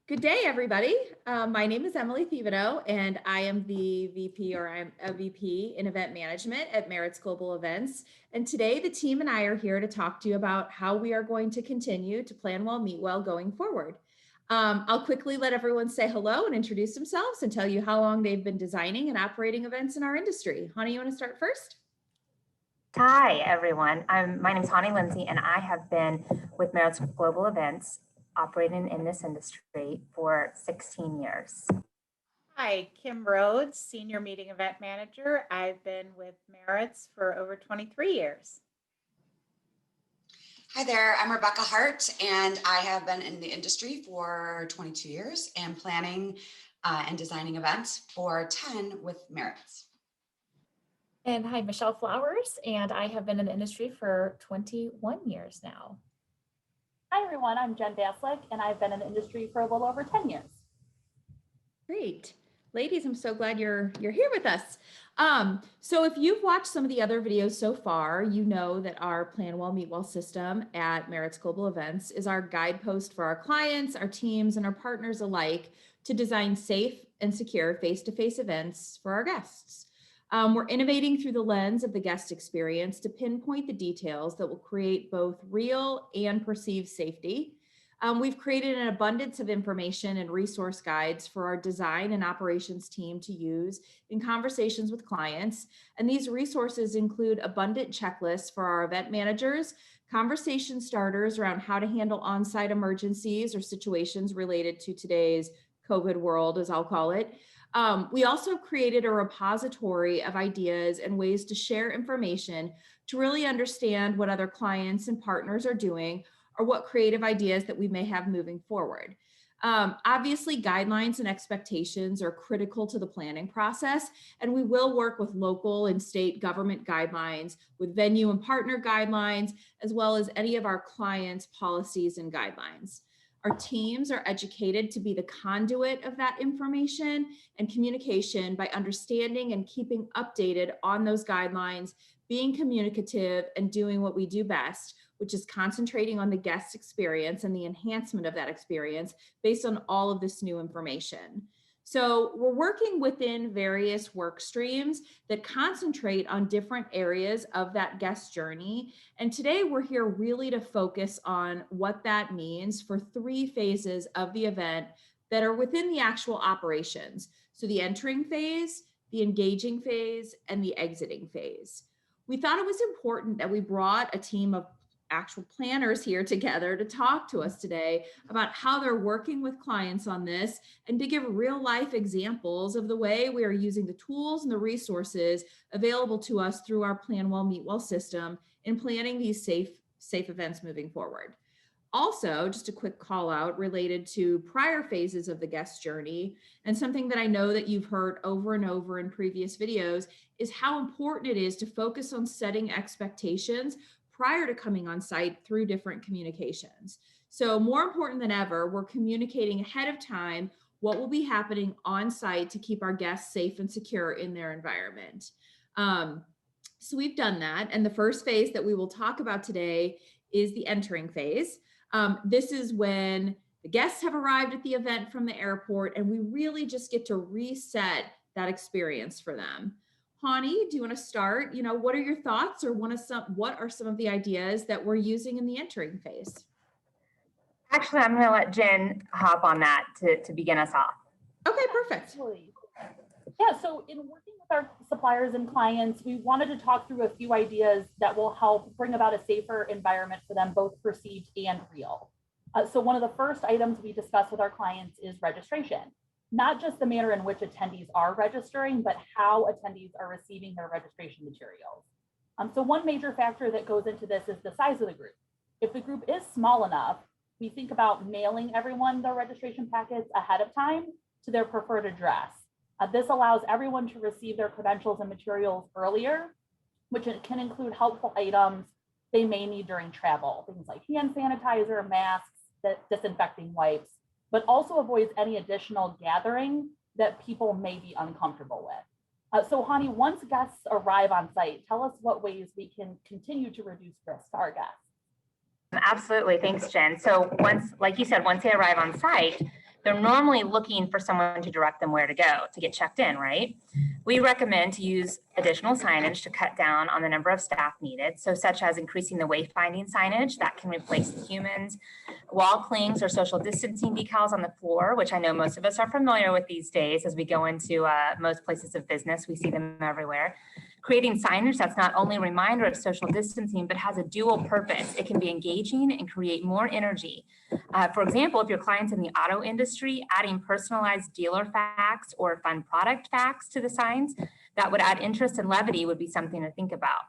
Good day, everybody. My name is Emily Thibodeau, and I am the VP, or I'm a VP in event management at Merritt's Global Events. And today, the team and I are here to talk to you about how we are going to continue to plan well, meet well going forward. I'll quickly let everyone say hello and introduce themselves and tell you how long they've been designing and operating events in our industry. Hani, you want to start first? Hi, everyone. My name is Hani Lindsay, and I have been with Merritt's Global Events operating in this industry for 16 years. Hi, Kim Rhodes, Senior Meeting Event Manager. I've been with Merritt's for over 23 years. Hi there, I'm Rebecca Hart, and I have been in the industry for 22 years and planning and designing events for 10 with Merritt's. And hi, Michelle Flowers, and I have been in the industry for 21 years now. Hi, everyone. I'm Jen Baslick, and I've been in the industry for a little over 10 years. Great. Ladies, I'm so glad you're here with us. So if you've watched some of the other videos so far, you know that our Plan Well, Meet Well system at Merritt's Global Events is our guidepost for our clients, our teams, and our partners alike to design safe and secure face-to-face events for our guests. We're innovating through the lens of the guest experience to pinpoint the details that will create both real and perceived safety. We've created an abundance of information and resource guides for our design and operations team to use in conversations with clients. And these resources include abundant checklists for our event managers, conversation starters around how to handle on-site emergencies or situations related to today's COVID world, as I'll call it. We also created a repository of ideas and ways to share information to really understand what other clients and partners are doing or what creative ideas that we may have moving forward. Obviously, guidelines and expectations are critical to the planning process, and we will work with local and state government guidelines, with venue and partner guidelines, as well as any of our clients' policies and guidelines. Our teams are educated to be the conduit of that information and communication by understanding and keeping updated on those guidelines, being communicative, and doing what we do best, which is concentrating on the guest experience and the enhancement of that experience based on all of this new information. So we're working within various work streams that concentrate on different areas of that guest journey. And today we're here really to focus on what that means for 3 phases of the event that are within the actual operations. So the entering phase, the engaging phase, and the exiting phase. We thought it was important that we brought a team of actual planners here together to talk to us today about how they're working with clients on this and to give real life examples of the way we are using the tools and the resources available to us through our Plan Well, Meet Well system in planning these safe events moving forward. Also, just a quick call out related to prior phases of the guest journey, and something that I know that you've heard over and over in previous videos is how important it is to focus on setting expectations prior to coming on site through different communications. So more important than ever, we're communicating ahead of time what will be happening on site to keep our guests safe and secure in their environment. So we've done that. And the first phase that we will talk about today is the entering phase. This is when the guests have arrived at the event from the airport, and we really just get to reset that experience for them. Hani, do you want to start? What are your thoughts, or what are some of the ideas that we're using in the entering phase? Actually, I'm going to let Jen hop on that to begin us off. Okay, perfect. Absolutely. Yeah, so in working with our suppliers and clients, we wanted to talk through a few ideas that will help bring about a safer environment for them, both perceived and real. So one of the first items we discuss with our clients is registration. Not just the manner in which attendees are registering, but how attendees are receiving their registration materials. So one major factor that goes into this is the size of the group. If the group is small enough, we think about mailing everyone their registration packets ahead of time to their preferred address. This allows everyone to receive their credentials and materials earlier, which can include helpful items they may need during travel, things like hand sanitizer, masks, disinfecting wipes, but also avoids any additional gathering that people may be uncomfortable with. So Hani, once guests arrive on site, tell us what ways we can continue to reduce risk to our guests. Absolutely, thanks, Jen. So once, like you said, once they arrive on site, they're normally looking for someone to direct them where to go to get checked in, right? We recommend to use additional signage to cut down on the number of staff needed. So such as increasing the wayfinding signage that can replace the humans, wall clings or social distancing decals on the floor, which I know most of us are familiar with these days as we go into most places of business. We see them everywhere. Creating signage that's not only a reminder of social distancing, but has a dual purpose. It can be engaging and create more energy. For example, if your client's in the auto industry, adding personalized dealer facts or fun product facts to the signs that would add interest and levity would be something to think about.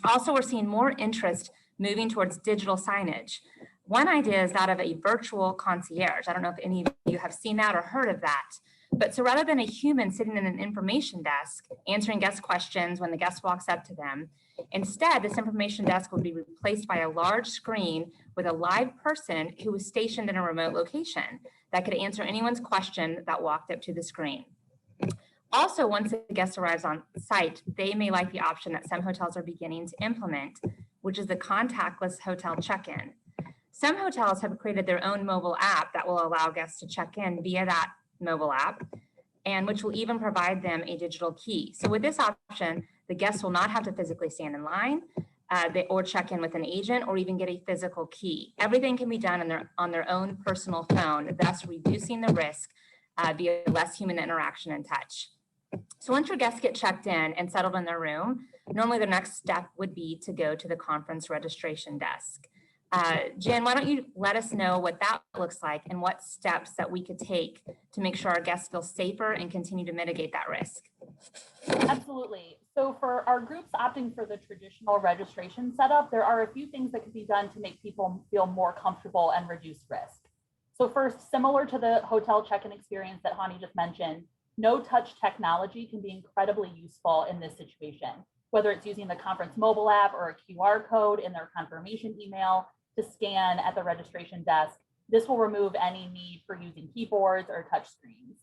Also, we're seeing more interest moving towards digital signage. One idea is that of a virtual concierge. I don't know if any of you have seen that or heard of that. But so rather than a human sitting in an information desk answering guest questions when the guest walks up to them, instead, this information desk will be replaced by a large screen with a live person who is stationed in a remote location that could answer anyone's question that walked up to the screen. Also, once the guest arrives on site, they may like the option that some hotels are beginning to implement, which is the contactless hotel check-in. Some hotels have created their own mobile app that will allow guests to check in via that mobile app, and which will even provide them a digital key. So with this option, the guests will not have to physically stand in line or check in with an agent or even get a physical key. Everything can be done on their own personal phone, thus reducing the risk via less human interaction and touch. So once your guests get checked in and settled in their room, normally the next step would be to go to the conference registration desk. Jen, why don't you let us know what that looks like and what steps that we could take to make sure our guests feel safer and continue to mitigate that risk? Absolutely. So for our groups opting for the traditional registration setup, there are a few things that can be done to make people feel more comfortable and reduce risk. So first, similar to the hotel check-in experience that Hani just mentioned, no-touch technology can be incredibly useful in this situation, whether it's using the conference mobile app or a QR code in their confirmation email to scan at the registration desk. This will remove any need for using keyboards or touch screens.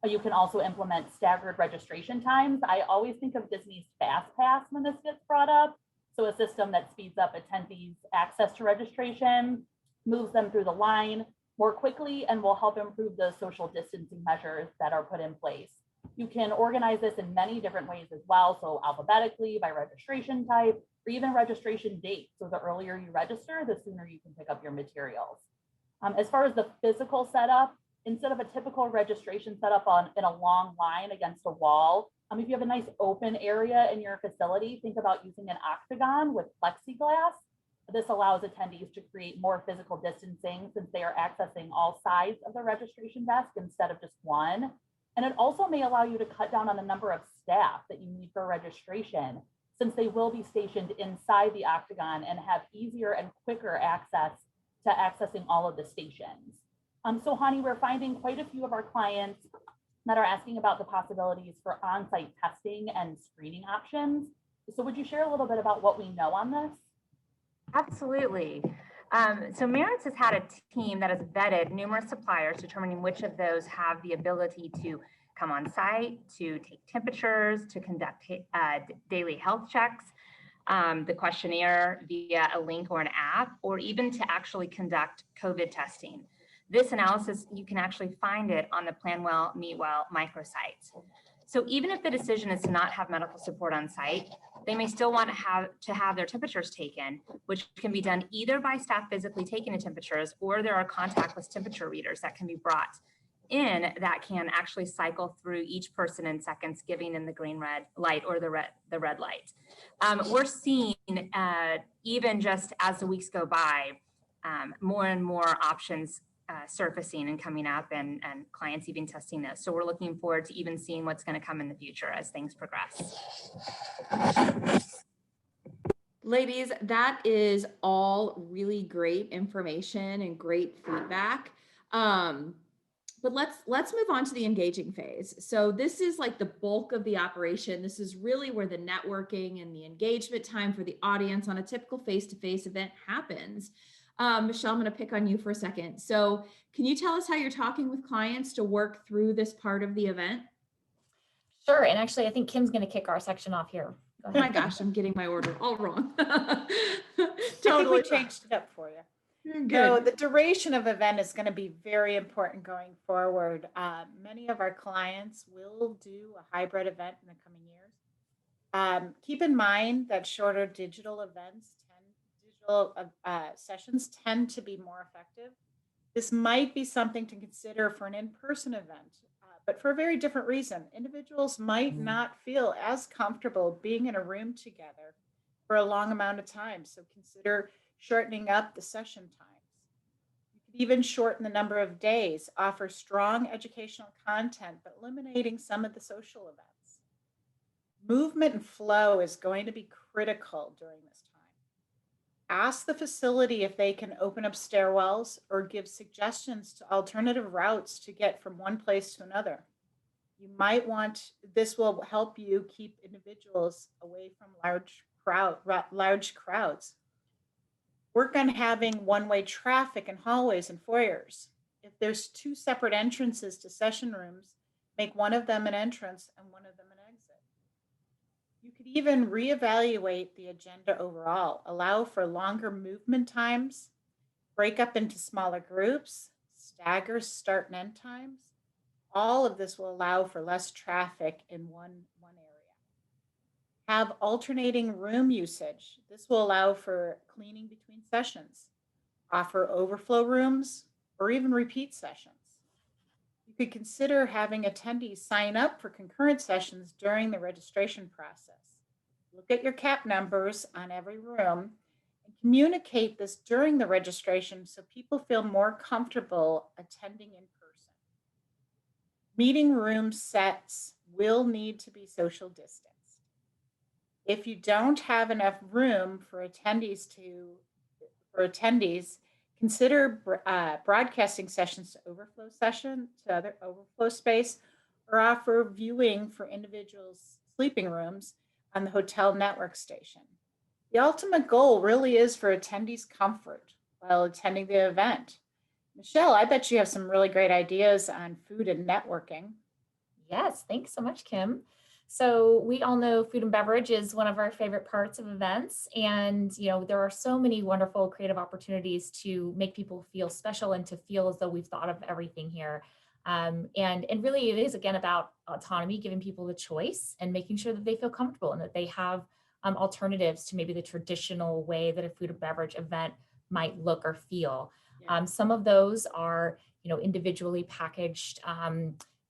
You can also implement staggered registration times. I always think of Disney's Fast Pass when this gets brought up. So a system that speeds up attendees' access to registration, moves them through the line more quickly, and will help improve the social distancing measures that are put in place. You can organize this in many different ways as well. So alphabetically, by registration type, or even registration date. So the earlier you register, the sooner you can pick up your materials. As far as the physical setup, instead of a typical registration setup in a long line against a wall, if you have a nice open area in your facility, think about using an octagon with plexiglass. This allows attendees to create more physical distancing since they are accessing all sides of the registration desk instead of just one. And it also may allow you to cut down on the number of staff that you need for registration, since they will be stationed inside the octagon and have easier and quicker access to accessing all of the stations. So Hani, we're finding quite a few of our clients that are asking about the possibilities for on-site testing and screening options. So would you share a little bit about what we know on this? Absolutely. So Meritz has had a team that has vetted numerous suppliers, determining which of those have the ability to come on site, to take temperatures, to conduct daily health checks, the questionnaire via a link or an app, or even to actually conduct COVID testing. This analysis, you can actually find it on the Plan Well, Meet Well microsite. So even if the decision is to not have medical support on site, they may still want to have their temperatures taken, which can be done either by staff physically taking the temperatures, or there are contactless temperature readers that can be brought in that can actually cycle through each person in seconds, giving them the green red light or the red light. We're seeing even just as the weeks go by, more and more options surfacing and coming up, and clients even testing this. So we're looking forward to even seeing what's going to come in the future as things progress. Ladies, that is all really great information and great feedback. But let's move on to the engaging phase. So this is like the bulk of the operation. This is really where the networking and the engagement time for the audience on a typical face-to-face event happens. Michelle, I'm going to pick on you for a second. So can you tell us how you're talking with clients to work through this part of the event? Sure. And actually, I think Kim's going to kick our section off here. Oh my gosh, I'm getting my order all wrong. I think Totally. we changed it up for you. So the duration of event is going to be very important going forward. Many of our clients will do a hybrid event in the coming years. Keep in mind that shorter digital sessions tend to be more effective. This might be something to consider for an in-person event, but for a very different reason. Individuals might not feel as comfortable being in a room together for a long amount of time. So consider shortening up the session times. You could even shorten the number of days, offer strong educational content, but eliminating some of the social events. Movement and flow is going to be critical during this time. Ask the facility if they can open up stairwells or give suggestions to alternative routes to get from one place to another. You might want, this will help you keep individuals away from large crowds. Work on having one-way traffic in hallways and foyers. If there's 2 separate entrances to session rooms, make one of them an entrance and one of them an exit. You could even reevaluate the agenda overall, allow for longer movement times, break up into smaller groups, stagger start and end times. All of this will allow for less traffic in one area. Have alternating room usage. This will allow for cleaning between sessions. Offer overflow rooms or even repeat sessions. You could consider having attendees sign up for concurrent sessions during the registration process. Look at your cap numbers on every room and communicate this during the registration so people feel more comfortable attending in person. Meeting room sets will need to be social distanced. If you don't have enough room for attendees, consider broadcasting sessions to other overflow space, or offer viewing for individuals' sleeping rooms on the hotel network station. The ultimate goal really is for attendees' comfort while attending the event. Michelle, I bet you have some really great ideas on food and networking. Yes, thanks so much, Kim. So we all know food and beverage is one of our favorite parts of events. And, there are so many wonderful creative opportunities to make people feel special and to feel as though we've thought of everything here. And really it is, again, about autonomy, giving people the choice and making sure that they feel comfortable and that they have alternatives to maybe the traditional way that a food and beverage event might look or feel. Yeah. Some of those are, individually packaged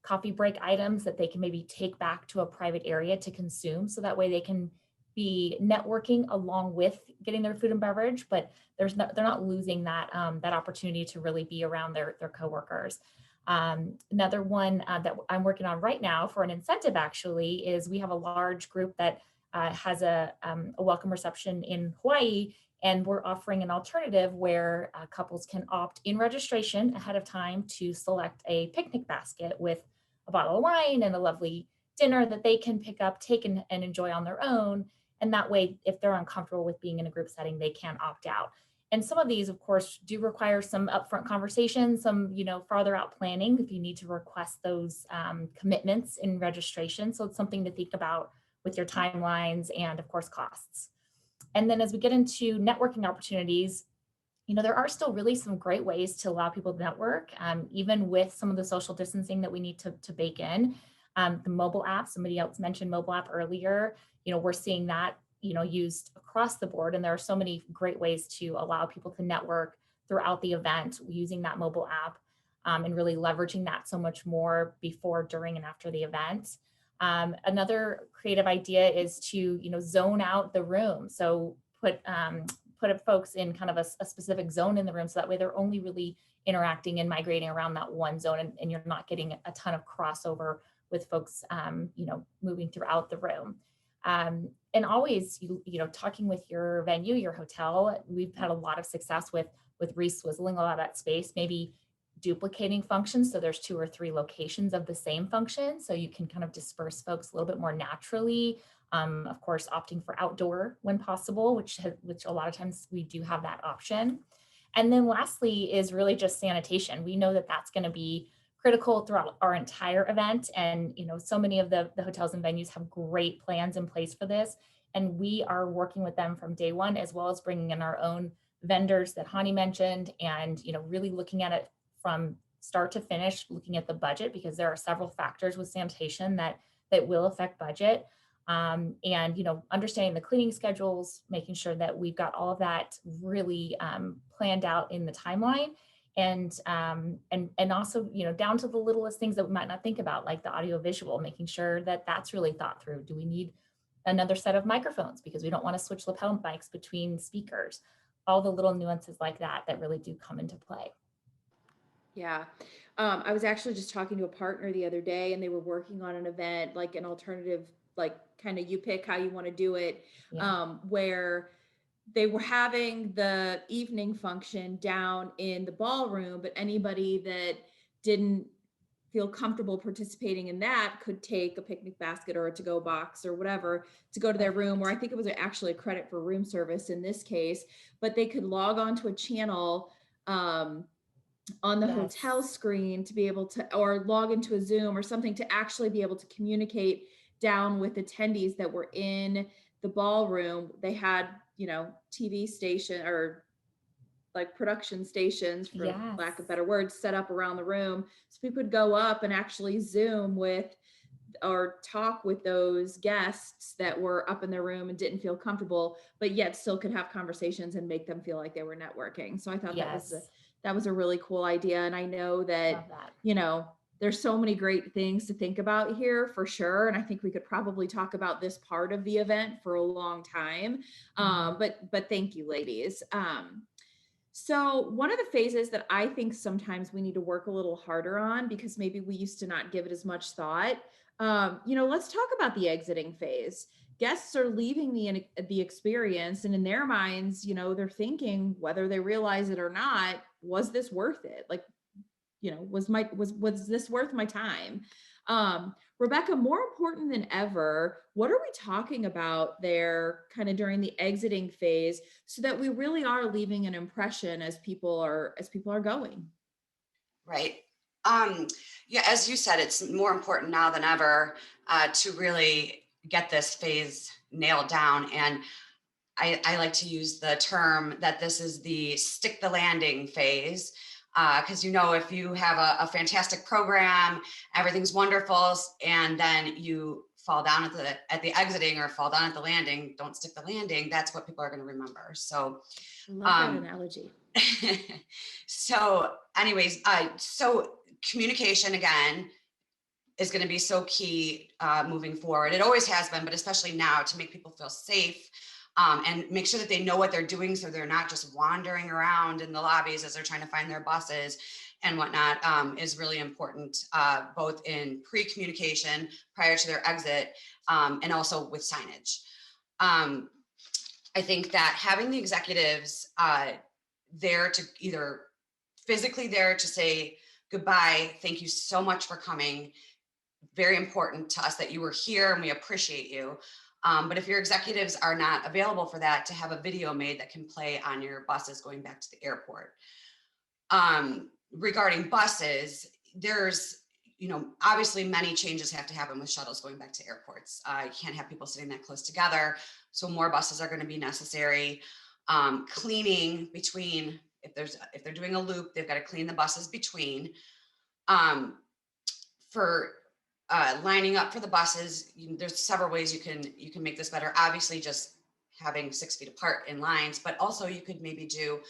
coffee break items that they can maybe take back to a private area to consume. So that way they can be networking along with getting their food and beverage, but they're not losing that opportunity to really be around their coworkers. Another one that I'm working on right now for an incentive actually is we have a large group that has a welcome reception in Hawaii, and we're offering an alternative where couples can opt in registration ahead of time to select a picnic basket with a bottle of wine and a lovely dinner that they can pick up, take and enjoy on their own. And that way, if they're uncomfortable with being in a group setting, they can opt out. And some of these, of course, do require some upfront conversation, some, farther out planning if you need to request those commitments in registration. So it's something to think about with your timelines and, of course, costs. And then as we get into networking opportunities, there are still really some great ways to allow people to network, even with some of the social distancing that we need to bake in. The mobile app, somebody else mentioned mobile app earlier, we're seeing that, used across the board. And there are so many great ways to allow people to network throughout the event using that mobile app and really leveraging that so much more before, during, and after the event. Another creative idea is to, zone out the room. So put folks in kind of a specific zone in the room. So that way they're only really interacting and migrating around that one zone, and you're not getting a ton of crossover with folks, moving throughout the room. And always, talking with your venue, your hotel, we've had a lot of success with re-swizzling a lot of that space, maybe duplicating functions. So there's 2 or 3 locations of the same function. So you can kind of disperse folks a little bit more naturally. Of course, opting for outdoor when possible, which a lot of times we do have that option. And then lastly is really just sanitation. We know that that's going to be critical throughout our entire event. And, so many of the hotels and venues have great plans in place for this. And we are working with them from day one, as well as bringing in our own vendors that Hani mentioned, and, really looking at it from start to finish, looking at the budget, because there are several factors with sanitation that will affect budget. And, understanding the cleaning schedules, making sure that we've got all of that really planned out in the timeline. And also, down to the littlest things that we might not think about, like the audio visual, making sure that that's really thought through. Do we need another set of microphones because we don't want to switch lapel mics between speakers? All the little nuances like that really do come into play. Yeah. I was actually just talking to a partner the other day, and they were working on an event, like an alternative, like kind of you pick how you want to do it, where they were having the evening function down in the ballroom, but anybody that didn't feel comfortable participating in that could take a picnic basket or a to-go box or whatever to go to their room, or I think it was actually a credit for room service in this case, but they could log on to a channel on the hotel screen to be able to, or log into a Zoom or something to actually be able to communicate down with attendees that were in the ballroom. They had, TV station or like production stations, for lack of better words, set up around the room. So people would go up and actually Zoom with or talk with those guests that were up in their room and didn't feel comfortable, but yet still could have conversations and make them feel like they were networking. So I thought that was a really cool idea. And I know that, there's so many great things to think about here for sure. And I think we could probably talk about this part of the event for a long time. But thank you, ladies. So one of the phases that I think sometimes we need to work a little harder on, because maybe we used to not give it as much thought, let's talk about the exiting phase. Guests are leaving the experience, and in their minds, they're thinking, whether they realize it or not, was this worth it? Like, was this worth my time? Rebecca, more important than ever, what are we talking about there kind of during the exiting phase so that we really are leaving an impression as people are going? Right. Yeah, as you said, it's more important now than ever to really get this phase nailed down. And I like to use the term that this is the stick the landing phase. Because if you have a fantastic program, everything's wonderful, and then you fall down at the exiting or fall down at the landing, don't stick the landing, that's what people are going to remember. So love that analogy. So anyways, so communication again is going to be so key moving forward. It always has been, but especially now, to make people feel safe. And make sure that they know what they're doing, so they're not just wandering around in the lobbies as they're trying to find their buses and whatnot, is really important, both in pre-communication prior to their exit, and also with signage. I think that having the executives there to either physically there to say goodbye, thank you so much for coming, very important to us that you were here and we appreciate you. But if your executives are not available for that, to have a video made that can play on your buses going back to the airport. Regarding buses, there's, obviously many changes have to happen with shuttles going back to airports. You can't have people sitting that close together. So more buses are going to be necessary. Cleaning between, if they're doing a loop, they've got to clean the buses between. For lining up for the buses, there's several ways you can make this better. Obviously, just having 6 feet apart in lines, but also you could maybe do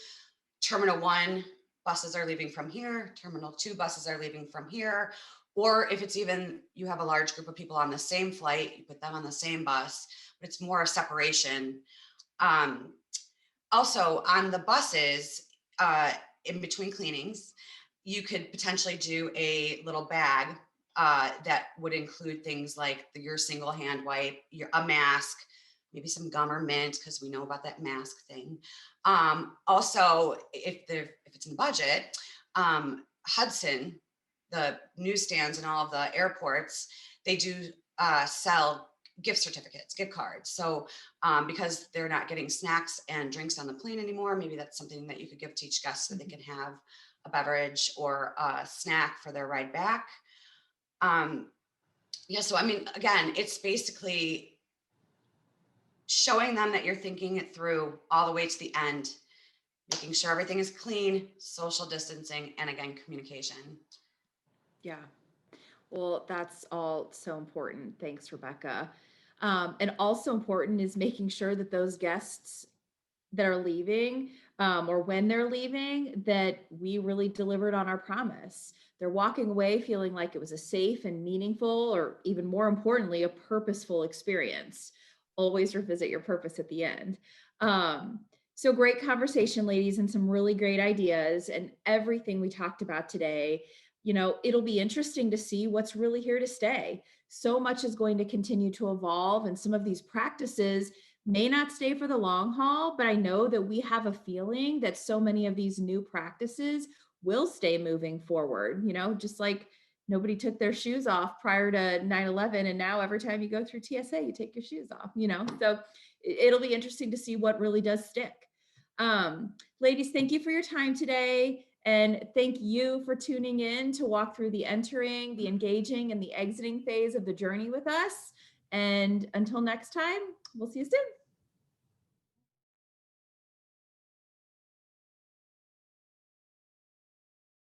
Terminal 1 buses are leaving from here, Terminal 2 buses are leaving from here, or if it's even you have a large group of people on the same flight, you put them on the same bus, but it's more a separation. Also, on the buses, in between cleanings, you could potentially do a little bag that would include things like your single hand wipe, a mask, maybe some gum or mint, because we know about that mask thing. Also, if it's in the budget, Hudson, the newsstands and all of the airports, they do sell gift certificates, gift cards. So because they're not getting snacks and drinks on the plane anymore, maybe that's something that you could give to each guest so they can have a beverage or a snack for their ride back. So I mean, again, it's basically showing them that you're thinking it through all the way to the end. making sure everything is clean, social distancing, and again, communication. Yeah. Well, that's all so important. Thanks, Rebecca. And also important is making sure that those guests that are leaving, or when they're leaving, that we really delivered on our promise. They're walking away feeling like it was a safe and meaningful, or even more importantly, a purposeful experience. Always revisit your purpose at the end. So great conversation, ladies, and some really great ideas, and everything we talked about today. You know, it'll be interesting to see what's really here to stay. So much is going to continue to evolve, and some of these practices may not stay for the long haul, but I know that we have a feeling that so many of these new practices will stay moving forward. You know, just like nobody took their shoes off prior to 9/11, and now every time you go through TSA, you take your shoes off, you know? So it'll be interesting to see what really does stick. Ladies, thank you for your time today. And thank you for tuning in to walk through the entering, the engaging, and the exiting phase of the journey with us. And until next time, we'll see you soon.